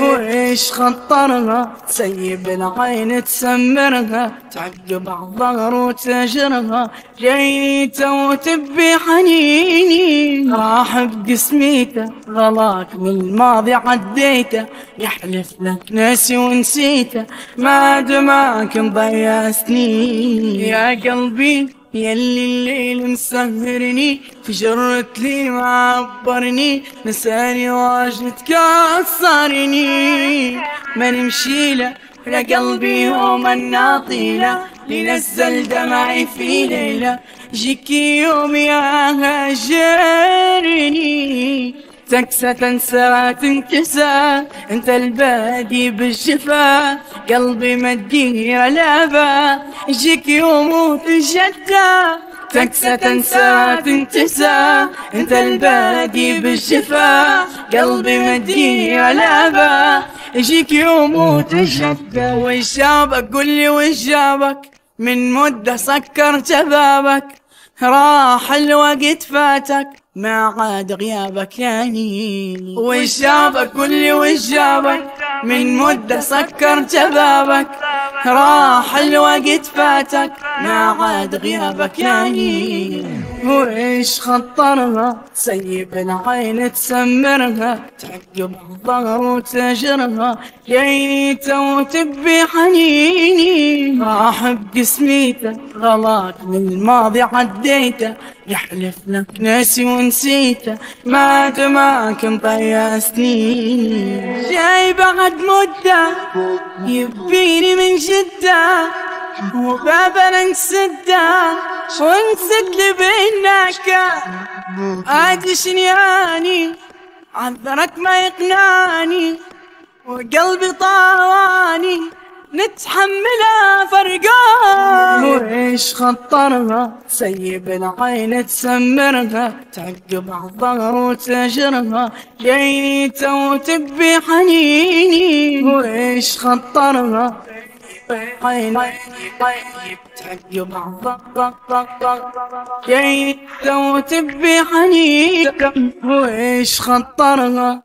وإيش خطرها تسيب العين تسمرها تعقب عالظهر وتجرها جيت وتبي حنيني راح بقسميته غلاك من الماضي عديته يحلف لك ناسي ونسيته ما دماك مضيع سنين يا قلبي يلي الليل مسهرني فجرت لي ما عبرني نساني واجد كسرني ما نمشي له قلبي يوم الناطيله لنزل دمعي في ليله جيك يوم يا هاجرني تكسى تنسى تنكسى انت البادي بالشفا قلبي ما تدير لابا يجيك يوم وتجدى تكسى تنسى تنكسى انت البادي بالشفا قلبي ما تدير لابا يجيك يوم وتجدى وش جابك قل لي وش جابك من مدة سكر شبابك راح الوقت فاتك ما عاد غيابك يعني وش جابك قل لي وش جابك من مدة سكر شبابك راح الوقت فاتك ما عاد غيابك يعني وإيش خطرها تسيب العين تسمرها تعقب الظهر وتجرها جيت وتبي حنيني راح بقسميته غلاك من الماضي عديته يحلف لك ناسي ونسيته ما دماك مضيع سنين جاي بعد مدة يبيني من جدة وبابا نسده ونسد لي بينك عادي شنياني عذرك ما يقناني وقلبي طاواني نتحملها فرقان وإيش خطرها تسيب العين تسمرها تعقب عالظهر وتجرها جيت وتبي حنيني وإيش خطرها عين تعقب عالظهر جيت وتبي حنيني وإيش خطرها